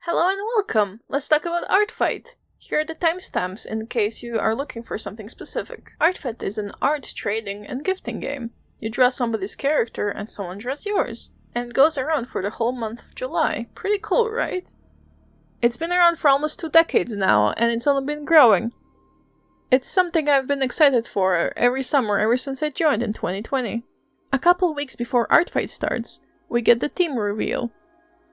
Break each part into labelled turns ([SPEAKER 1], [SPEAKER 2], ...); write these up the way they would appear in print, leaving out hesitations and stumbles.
[SPEAKER 1] Hello and welcome! Let's talk about Artfight. Here are the timestamps in case you are looking for something specific. Artfight is an art trading and gifting game. You draw somebody's character and someone draws yours. And it goes around for the whole month of July. Pretty cool, right? It's been around for almost 2 decades now, and it's only been growing. It's something I've been excited for every summer ever since I joined in 2020. A couple weeks before Artfight starts, we get the team reveal.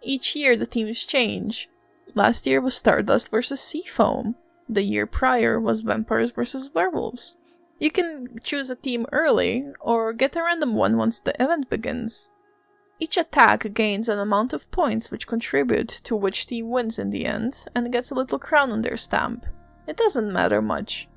[SPEAKER 1] Each year the teams change. Last year was Stardust vs. Seafoam. The year prior was Vampires vs. Werewolves. You can choose a team early, or get a random one once the event begins. Each attack gains an amount of points which contribute to which team wins in the end, and gets a little crown on their stamp. It doesn't matter much.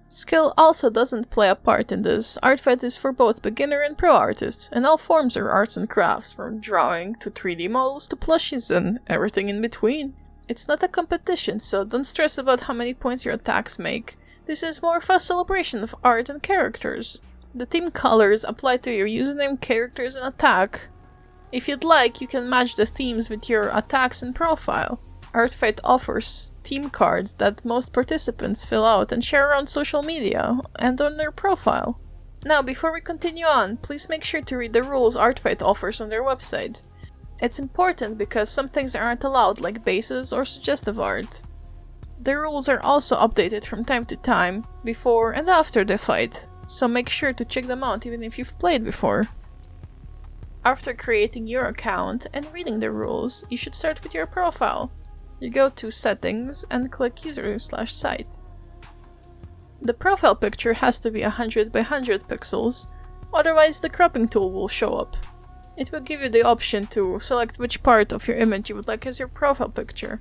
[SPEAKER 1] Skill also doesn't play a part in this. Artfight is for both beginner and pro artists, and all forms of arts and crafts, from drawing to 3D models to plushies and everything in between. It's not a competition, so don't stress about how many points your attacks make. This is more of a celebration of art and characters. The team colors apply to your username, characters, and attack. If you'd like, you can match the themes with your attacks and profile. Artfight offers team cards that most participants fill out and share around social media and on their profile. Now, before we continue on, please make sure to read the rules Artfight offers on their website. It's important because some things aren't allowed, like bases or suggestive art. The rules are also updated from time to time, before and after the fight, so make sure to check them out even if you've played before. After creating your account and reading the rules, you should start with your profile. You go to Settings and click User/Site. The profile picture has to be 100 by 100 pixels, otherwise the cropping tool will show up. It will give you the option to select which part of your image you would like as your profile picture.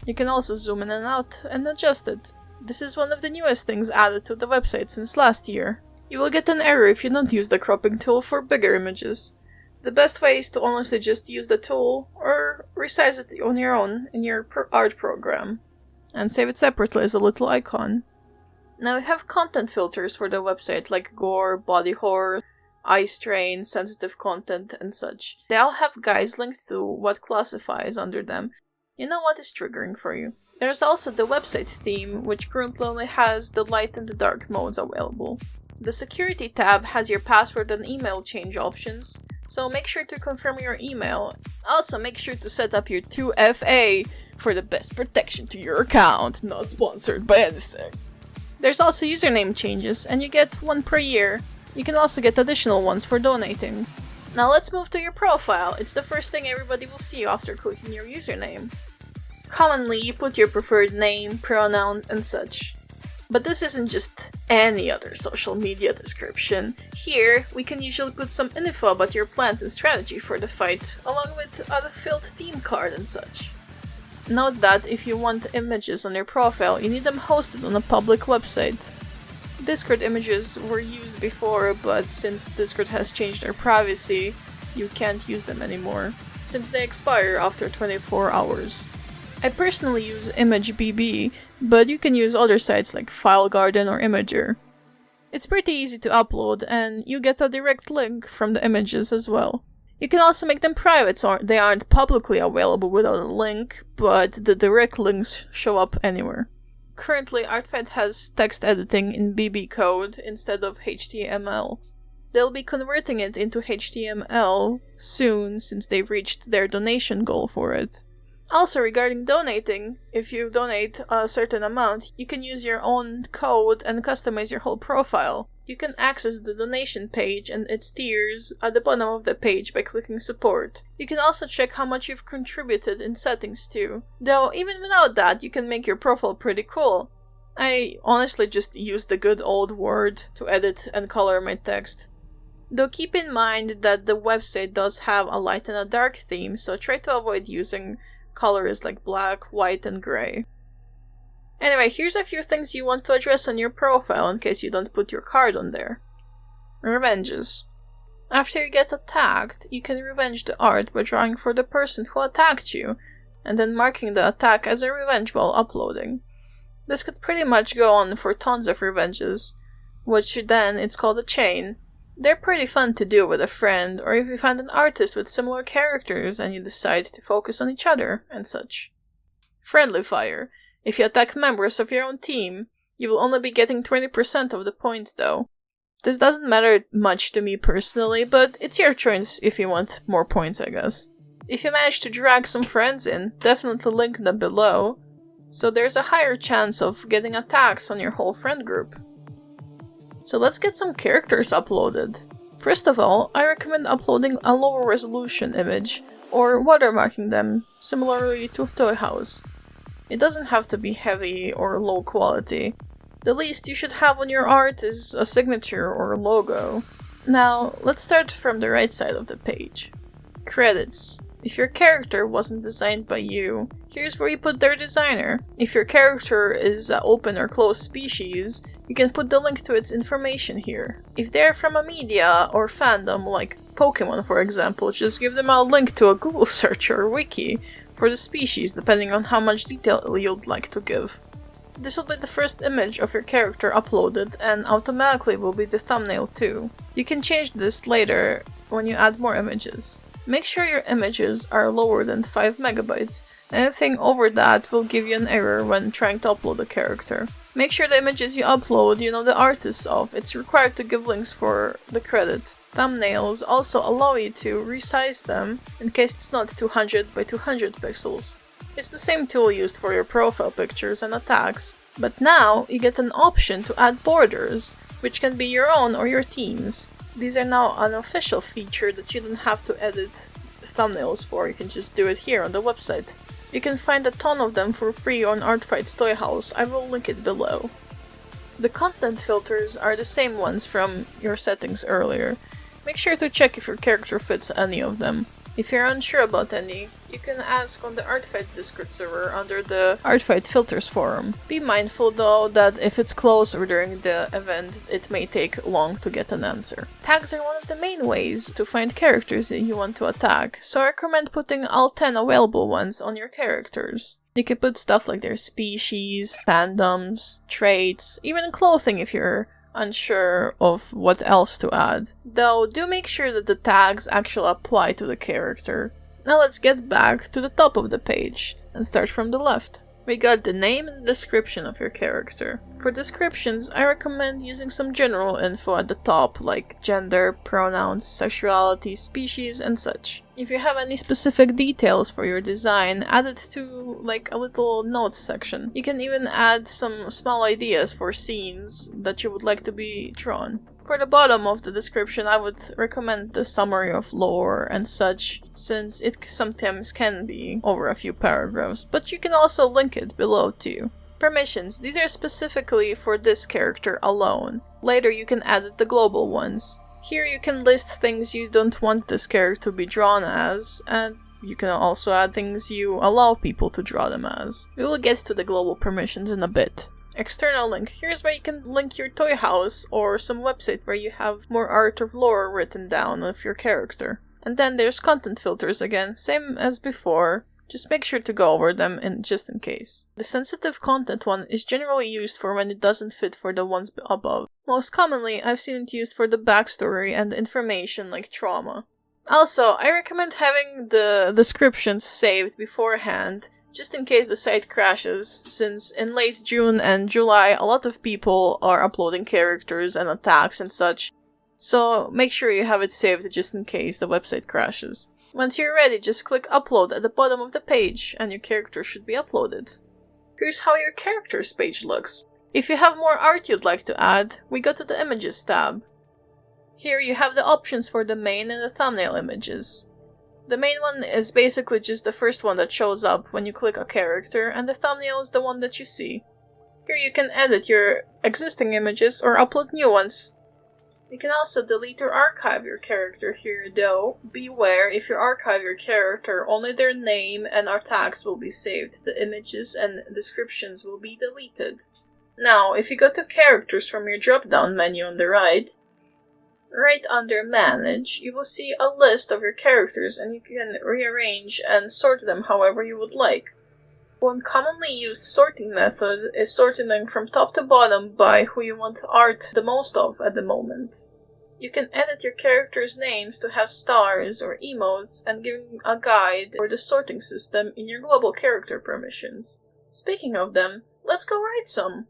[SPEAKER 1] You can also zoom in and out and adjust it. This is one of the newest things added to the website since last year. You will get an error if you don't use the cropping tool for bigger images. The best way is to honestly just use the tool, or resize it on your own in your art program, and save it separately as a little icon. Now we have content filters for the website like gore, body horror, eye strain, sensitive content, and such. They all have guides linked to what classifies under them. You know what is triggering for you. There's also the website theme, which currently only has the light and the dark modes available. The security tab has your password and email change options, so make sure to confirm your email. Also, make sure to set up your 2FA for the best protection to your account, not sponsored by anything. There's also username changes, and you get one per year. You can also get additional ones for donating. Now let's move to your profile. It's the first thing everybody will see after clicking your username. Commonly, you put your preferred name, pronouns, and such. But this isn't just any other social media description. Here, we can usually put some info about your plans and strategy for the fight, along with a filled team card and such. Note that if you want images on your profile, you need them hosted on a public website. Discord images were used before, but since Discord has changed their privacy, you can't use them anymore, since they expire after 24 hours. I personally use ImageBB, but you can use other sites like FileGarden or Imager. It's pretty easy to upload, and you get a direct link from the images as well. You can also make them private, so they aren't publicly available without a link, but the direct links show up anywhere. Currently, Artfight has text editing in BB code instead of HTML. They'll be converting it into HTML soon, since they've reached their donation goal for it. Also, regarding donating, if you donate a certain amount, you can use your own code and customize your whole profile. You can access the donation page and its tiers at the bottom of the page by clicking support. You can also check how much you've contributed in settings too. Though, even without that, you can make your profile pretty cool. I honestly just use the good old Word to edit and color my text. Though keep in mind that the website does have a light and a dark theme, so try to avoid using colors like black, white, and gray. Anyway, here's a few things you want to address on your profile in case you don't put your card on there. Revenges. After you get attacked, you can revenge the art by drawing for the person who attacked you, and then marking the attack as a revenge while uploading. This could pretty much go on for tons of revenges, which then it's called a chain. They're pretty fun to do with a friend, or if you find an artist with similar characters and you decide to focus on each other, and such. Friendly fire. If you attack members of your own team, you will only be getting 20% of the points though. This doesn't matter much to me personally, but it's your choice if you want more points, I guess. If you manage to drag some friends in, definitely link them below, so there's a higher chance of getting attacks on your whole friend group. So let's get some characters uploaded. First of all, I recommend uploading a lower resolution image, or watermarking them, similarly to Toy House. It doesn't have to be heavy or low quality. The least you should have on your art is a signature or a logo. Now, let's start from the right side of the page. Credits. If your character wasn't designed by you, here's where you put their designer. If your character is an open or closed species, you can put the link to its information here. If they're from a media or fandom, like Pokemon for example, just give them a link to a Google search or wiki for the species, depending on how much detail you'd like to give. This will be the first image of your character uploaded, and automatically will be the thumbnail too. You can change this later when you add more images. Make sure your images are lower than 5 megabytes. Anything over that will give you an error when trying to upload a character. Make sure the images you upload you know the artists of. It's required to give links for the credit. Thumbnails also allow you to resize them in case it's not 200 by 200 pixels. It's the same tool used for your profile pictures and attacks, but now you get an option to add borders, which can be your own or your team's. These are now an official feature that you don't have to edit thumbnails for, you can just do it here on the website. You can find a ton of them for free on Artfight's Toy House, I will link it below. The content filters are the same ones from your settings earlier. Make sure to check if your character fits any of them. If you're unsure about any, you can ask on the Artfight Discord server under the Artfight Filters forum. Be mindful though that if it's closed or during the event, it may take long to get an answer. Tags are one of the main ways to find characters that you want to attack, so I recommend putting all 10 available ones on your characters. You can put stuff like their species, fandoms, traits, even clothing if you're unsure of what else to add. Though, do make sure that the tags actually apply to the character. Now let's get back to the top of the page and start from the left. We got the name and description of your character. For descriptions, I recommend using some general info at the top, like gender, pronouns, sexuality, species, and such. If you have any specific details for your design, add it to like a little notes section. You can even add some small ideas for scenes that you would like to be drawn. For the bottom of the description, I would recommend the summary of lore and such, since it sometimes can be over a few paragraphs, but you can also link it below too. Permissions. These are specifically for this character alone. Later you can add the global ones. Here you can list things you don't want this character to be drawn as, and you can also add things you allow people to draw them as. We will get to the global permissions in a bit. External link. Here's where you can link your toy house or some website where you have more art or lore written down of your character. And then there's content filters again, same as before. Just make sure to go over them just in case. The sensitive content one is generally used for when it doesn't fit for the ones above. Most commonly, I've seen it used for the backstory and information like trauma. Also, I recommend having the descriptions saved beforehand, just in case the site crashes, since in late June and July a lot of people are uploading characters and attacks and such, so make sure you have it saved just in case the website crashes. Once you're ready, just click upload at the bottom of the page and your character should be uploaded. Here's how your characters page looks. If you have more art you'd like to add, we go to the images tab. Here you have the options for the main and the thumbnail images. The main one is basically just the first one that shows up when you click a character, and the thumbnail is the one that you see. Here you can edit your existing images or upload new ones. You can also delete or archive your character here, though beware, if you archive your character, only their name and our tags will be saved. The images and descriptions will be deleted. Now, if you go to characters from your drop-down menu on the right under Manage, you will see a list of your characters and you can rearrange and sort them however you would like. One commonly used sorting method is sorting them from top to bottom by who you want art the most of at the moment. You can edit your characters' names to have stars or emotes and give a guide for the sorting system in your global character permissions. Speaking of them, let's go write some.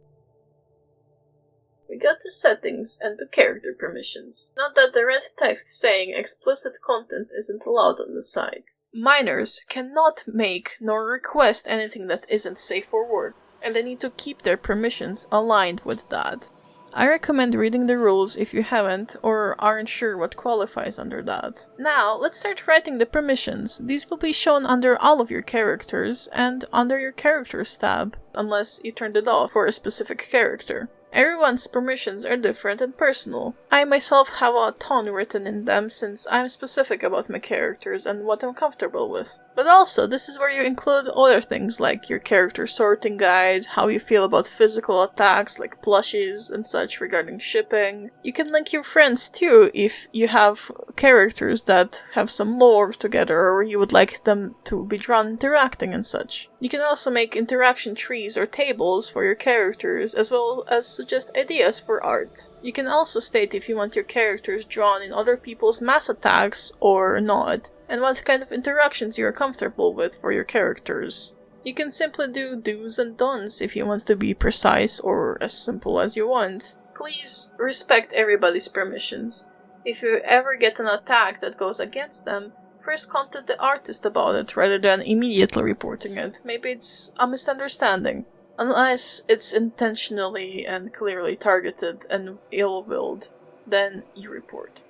[SPEAKER 1] We go to settings and to character permissions. Note that the red text saying explicit content isn't allowed on the site. Minors cannot make nor request anything that isn't safe for work, and they need to keep their permissions aligned with that. I recommend reading the rules if you haven't or aren't sure what qualifies under that. Now, let's start writing the permissions. These will be shown under all of your characters and under your characters tab, unless you turned it off for a specific character. Everyone's permissions are different and personal. I myself have a ton written in them since I'm specific about my characters and what I'm comfortable with. But also, this is where you include other things like your character sorting guide, how you feel about physical attacks like plushies and such regarding shipping. You can link your friends too if you have characters that have some lore together or you would like them to be drawn interacting and such. You can also make interaction trees or tables for your characters as well as suggest ideas for art. You can also state if you want your characters drawn in other people's mass attacks or not, and what kind of interactions you are comfortable with for your characters. You can simply do do's and don'ts if you want to be precise or as simple as you want. Please respect everybody's permissions. If you ever get an attack that goes against them, first contact the artist about it rather than immediately reporting it. Maybe it's a misunderstanding. Unless it's intentionally and clearly targeted and ill-willed, then you report.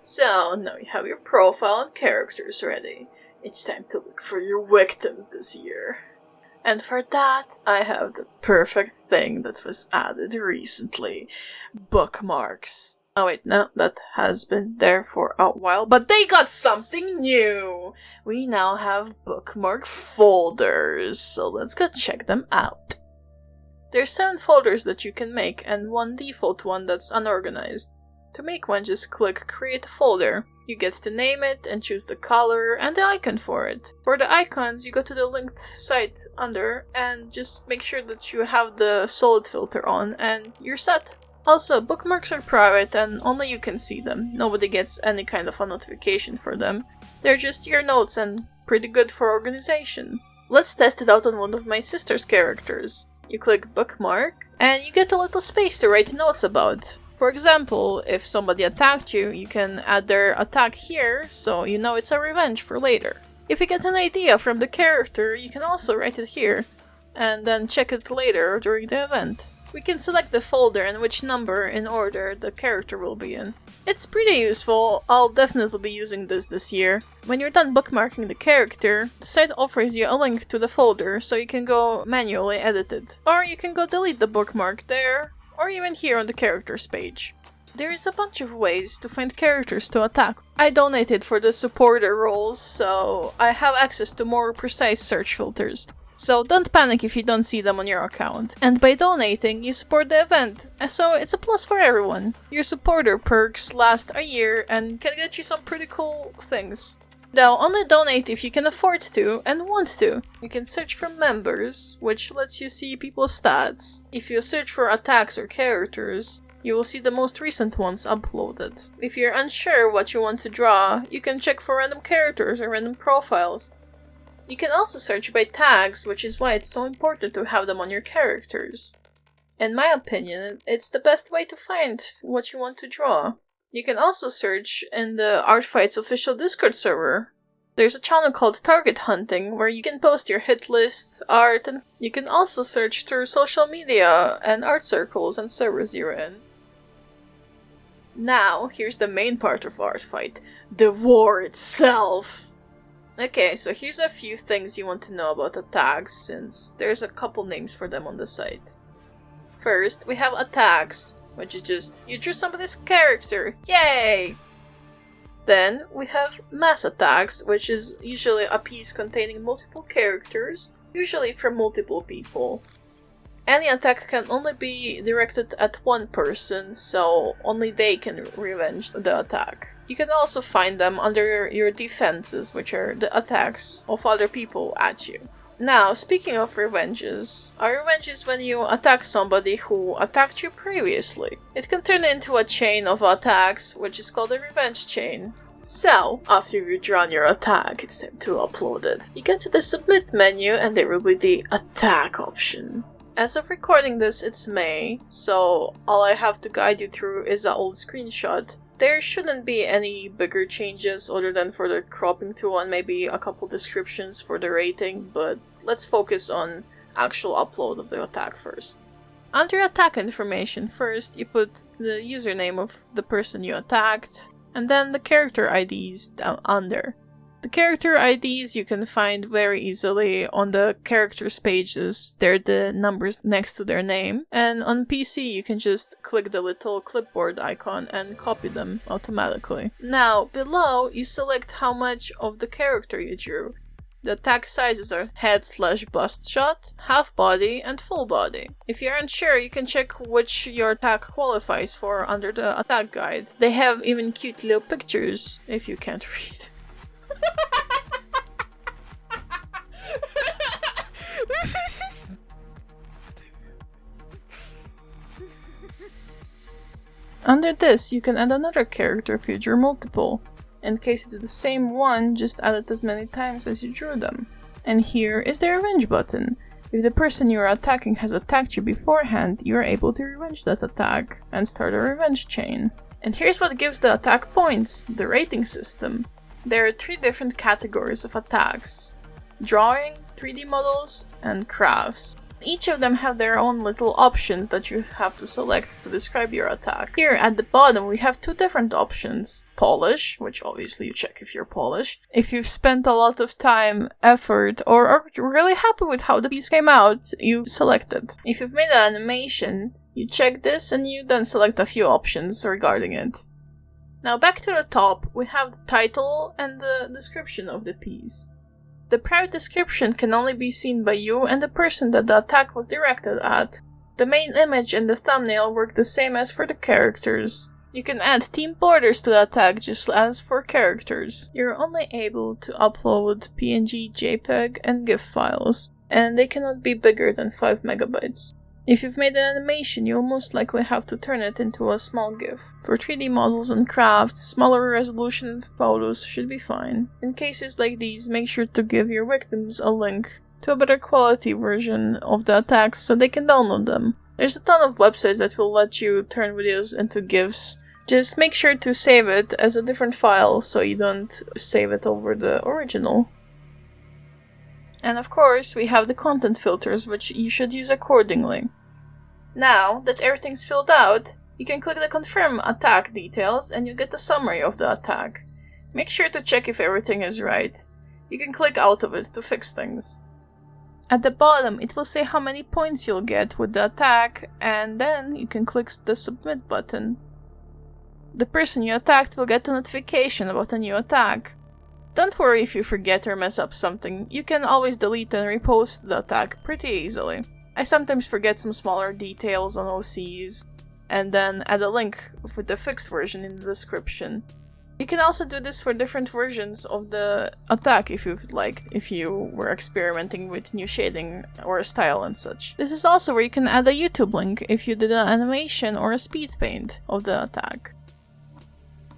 [SPEAKER 1] So, now you have your profile and characters ready. It's time to look for your victims this year. And for that, I have the perfect thing that was added recently. Bookmarks. Oh wait, no, that has been there for a while, but they got something new! We now have bookmark folders, so let's go check them out. There's 7 folders that you can make, and one default one that's unorganized. To make one, just click Create a Folder. You get to name it and choose the color and the icon for it. For the icons, you go to the linked site under and just make sure that you have the solid filter on and you're set. Also, bookmarks are private and only you can see them. Nobody gets any kind of a notification for them. They're just your notes and pretty good for organization. Let's test it out on one of my sister's characters. You click Bookmark and you get a little space to write notes about. For example, if somebody attacked you, you can add their attack here so you know it's a revenge for later. If you get an idea from the character, you can also write it here and then check it later during the event. We can select the folder and which number in order the character will be in. It's pretty useful. I'll definitely be using this year. When you're done bookmarking the character, the site offers you a link to the folder so you can go manually edit it. Or you can go delete the bookmark there, or even here on the characters page. There is a bunch of ways to find characters to attack. I donated for the supporter roles, so I have access to more precise search filters. So don't panic if you don't see them on your account. And by donating, you support the event, so it's a plus for everyone. Your supporter perks last a year and can get you some pretty cool things. Now, only donate if you can afford to and want to. You can search for members, which lets you see people's stats. If you search for attacks or characters, you will see the most recent ones uploaded. If you're unsure what you want to draw, you can check for random characters or random profiles. You can also search by tags, which is why it's so important to have them on your characters. In my opinion, it's the best way to find what you want to draw. You can also search in the Artfight's official Discord server. There's a channel called Target Hunting where you can post your hit lists, art, and you can also search through social media and art circles and servers you're in. Now, here's the main part of Artfight, the war itself! Okay, so here's a few things you want to know about attacks, since there's a couple names for them on the site. First, we have attacks, which is just, you drew somebody's character, yay! Then, we have mass attacks, which is usually a piece containing multiple characters, usually from multiple people. Any attack can only be directed at one person, so only they can revenge the attack. You can also find them under your defenses, which are the attacks of other people at you. Now, speaking of revenges, a revenge is when you attack somebody who attacked you previously. It can turn into a chain of attacks, which is called a revenge chain. So, after you've drawn your attack, it's time to upload it. You get to the submit menu and there will be the attack option. As of recording this, it's May, so all I have to guide you through is an old screenshot. There shouldn't be any bigger changes other than for the cropping tool and maybe a couple descriptions for the rating, but let's focus on actual upload of the attack first. Under attack information, first you put the username of the person you attacked, and then the character IDs down under. The character IDs you can find very easily on the characters pages. They're the numbers next to their name. And on PC you can just click the little clipboard icon and copy them automatically. Now, below you select how much of the character you drew. The attack sizes are head/bust shot, half body, and full body. If you're unsure, you can check which your attack qualifies for under the attack guide. They have even cute little pictures if you can't read. Under this, you can add another character if you drew multiple. In case it's the same one, just add it as many times as you drew them. And here is the revenge button. If the person you are attacking has attacked you beforehand, you are able to revenge that attack and start a revenge chain. And here's what gives the attack points, the rating system. There are 3 different categories of attacks: drawing, 3D models, and crafts. Each of them have their own little options that you have to select to describe your attack. Here at the bottom we have 2 different options. Polish, which obviously you check if you're Polish. If you've spent a lot of time, effort, or are really happy with how the piece came out, you select it. If you've made an animation, you check this and you then select a few options regarding it. Now back to the top, we have the title and the description of the piece. The private description can only be seen by you and the person that the attack was directed at. The main image and the thumbnail work the same as for the characters. You can add team borders to the attack just as for characters. You're only able to upload PNG, JPEG, and GIF files, and they cannot be bigger than 5 megabytes. If you've made an animation, you'll most likely have to turn it into a small GIF. For 3D models and crafts, smaller resolution photos should be fine. In cases like these, make sure to give your victims a link to a better quality version of the attacks so they can download them. There's a ton of websites that will let you turn videos into GIFs. Just make sure to save it as a different file so you don't save it over the original. And of course, we have the content filters, which you should use accordingly. Now that everything's filled out, you can click the confirm attack details and you get a summary of the attack. Make sure to check if everything is right. You can click out of it to fix things. At the bottom, it will say how many points you'll get with the attack, and then you can click the submit button. The person you attacked will get a notification about a new attack. Don't worry if you forget or mess up something, you can always delete and repost the attack pretty easily. I sometimes forget some smaller details on OCs, and then add a link with the fixed version in the description. You can also do this for different versions of the attack if you'd like, if you were experimenting with new shading or style and such. This is also where you can add a YouTube link if you did an animation or a speed paint of the attack.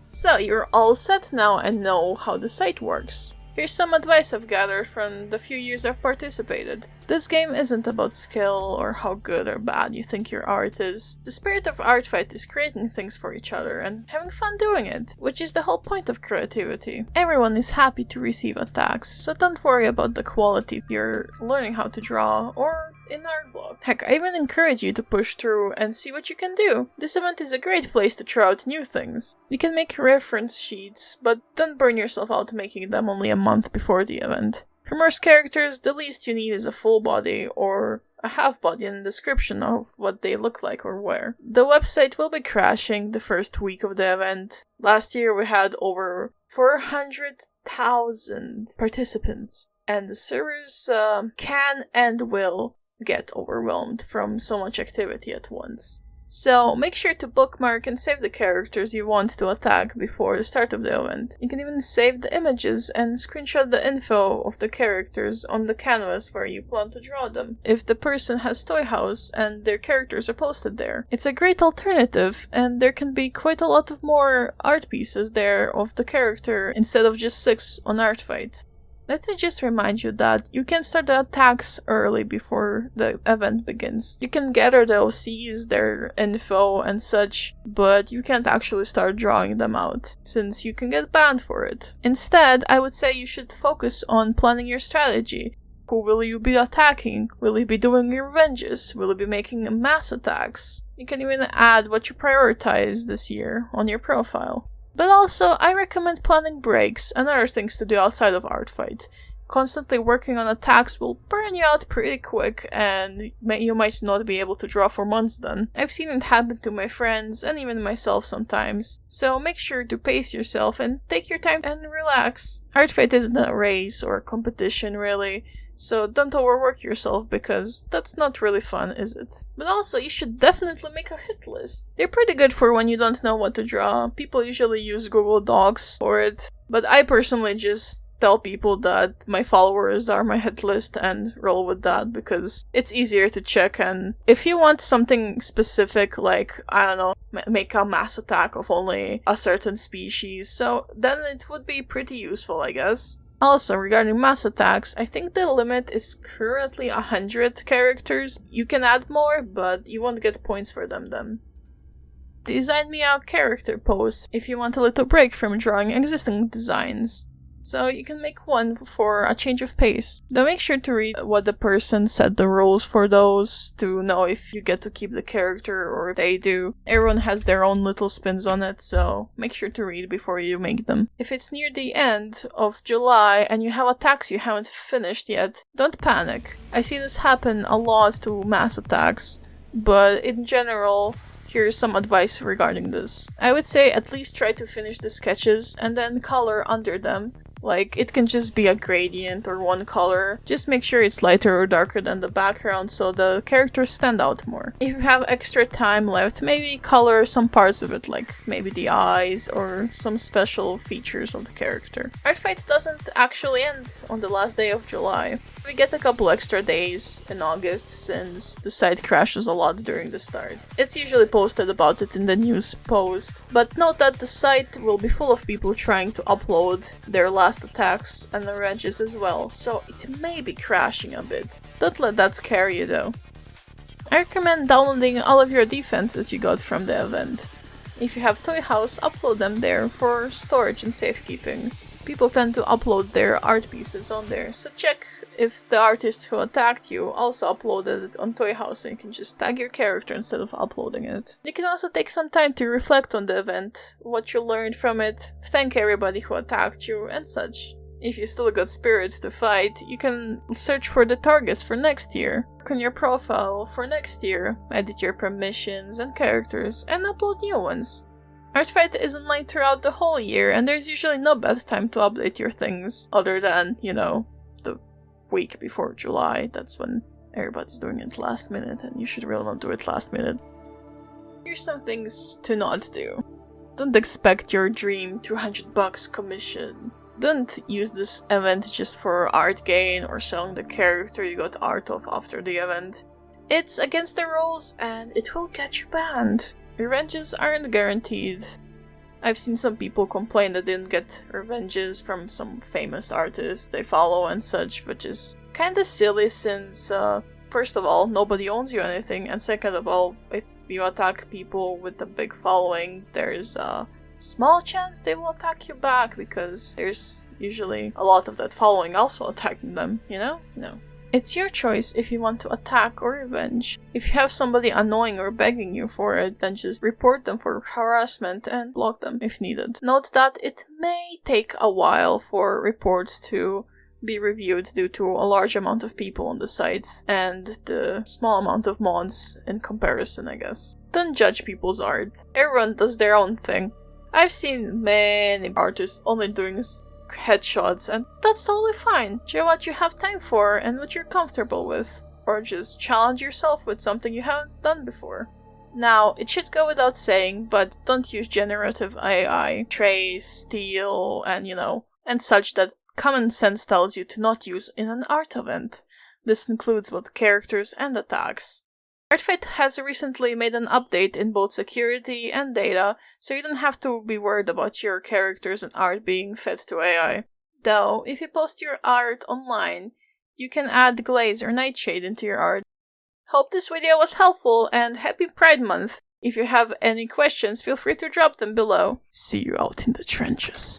[SPEAKER 1] So you're all set now and know how the site works. Here's some advice I've gathered from the few years I've participated. This game isn't about skill or how good or bad you think your art is. The spirit of Artfight is creating things for each other and having fun doing it, which is the whole point of creativity. Everyone is happy to receive attacks, so don't worry about the quality if you're learning how to draw or in art block. Heck, I even encourage you to push through and see what you can do. This event is a great place to try out new things. You can make reference sheets, but don't burn yourself out making them only a month before the event. For most characters, the least you need is a full body or a half body and a description of what they look like or wear. The website will be crashing the first week of the event. Last year we had over 400,000 participants, and the servers can and will get overwhelmed from so much activity at once. So make sure to bookmark and save the characters you want to attack before the start of the event. You can even save the images and screenshot the info of the characters on the canvas where you plan to draw them, if the person has Toy House and their characters are posted there. It's a great alternative, and there can be quite a lot of more art pieces there of the character instead of just 6 on Artfight. Let me just remind you that you can start the attacks early before the event begins. You can gather the OCs, their info and such, but you can't actually start drawing them out, since you can get banned for it. Instead, I would say you should focus on planning your strategy. Who will you be attacking? Will you be doing revenges? Will you be making mass attacks? You can even add what you prioritize this year on your profile. But also, I recommend planning breaks and other things to do outside of Artfight. Constantly working on attacks will burn you out pretty quick, and you might not be able to draw for months then. I've seen it happen to my friends, and even myself sometimes. So make sure to pace yourself and take your time and relax. Artfight isn't a race or a competition really, so don't overwork yourself because that's not really fun, is it? But also, you should definitely make a hit list. They're pretty good for when you don't know what to draw. People usually use Google Docs for it, but I personally just tell people that my followers are my hit list and roll with that because it's easier to check. And if you want something specific, like, I don't know, make a mass attack of only a certain species, so then it would be pretty useful, I guess. Also, regarding mass attacks, I think the limit is currently 100 characters. You can add more, but you won't get points for them then. Design me a character pose if you want a little break from drawing existing designs. So you can make one for a change of pace. Though make sure to read what the person set the rules for those to know if you get to keep the character or they do. Everyone has their own little spins on it, so make sure to read before you make them. If it's near the end of July and you have attacks you haven't finished yet, don't panic. I see this happen a lot to mass attacks, but in general, here's some advice regarding this. I would say at least try to finish the sketches and then color under them. Like, it can just be a gradient or one color. Just make sure it's lighter or darker than the background so the characters stand out more. If you have extra time left, maybe color some parts of it, like maybe the eyes or some special features of the character. Artfight doesn't actually end on the last day of July. We get a couple extra days in August since the site crashes a lot during the start. It's usually posted about it in the news post, but note that the site will be full of people trying to upload their last attacks and revenges as well, so it may be crashing a bit. Don't let that scare you though. I recommend downloading all of your defenses you got from the event. If you have Toy House, upload them there for storage and safekeeping. People tend to upload their art pieces on there, so check if the artist who attacked you also uploaded it on Toy House, and you can just tag your character instead of uploading it. You can also take some time to reflect on the event, what you learned from it, thank everybody who attacked you, and such. If you still got spirits to fight, you can search for the targets for next year, work on your profile for next year, edit your permissions and characters, and upload new ones. Artfight is online throughout the whole year, and there's usually no bad time to update your things, other than, you know, the week before July. That's when everybody's doing it last minute, and you should really not do it last minute. Here's some things to not do. Don't expect your dream $200 commission. Don't use this event just for art gain or selling the character you got art of after the event. It's against the rules, and it will get you banned. Revenges aren't guaranteed. I've seen some people complain that they didn't get revenges from some famous artists they follow and such, which is kinda silly since, first of all, nobody owns you anything, and second of all, if you attack people with a big following, there's a small chance they will attack you back because there's usually a lot of that following also attacking them, you know? No. It's your choice if you want to attack or revenge. If you have somebody annoying or begging you for it, then just report them for harassment and block them if needed. Note that it may take a while for reports to be reviewed due to a large amount of people on the site and the small amount of mods in comparison, I guess. Don't judge people's art. Everyone does their own thing. I've seen many artists only doing headshots, and that's totally fine. Do what you have time for and what you're comfortable with, or just challenge yourself with something you haven't done before. Now, it should go without saying, but don't use generative AI, trace, steal, and such that common sense tells you to not use in an art event. This includes both characters and attacks. ArtFight has recently made an update in both security and data, so you don't have to be worried about your characters and art being fed to AI. Though, if you post your art online, you can add glaze or nightshade into your art. Hope this video was helpful, and happy Pride Month! If you have any questions, feel free to drop them below. See you out in the trenches.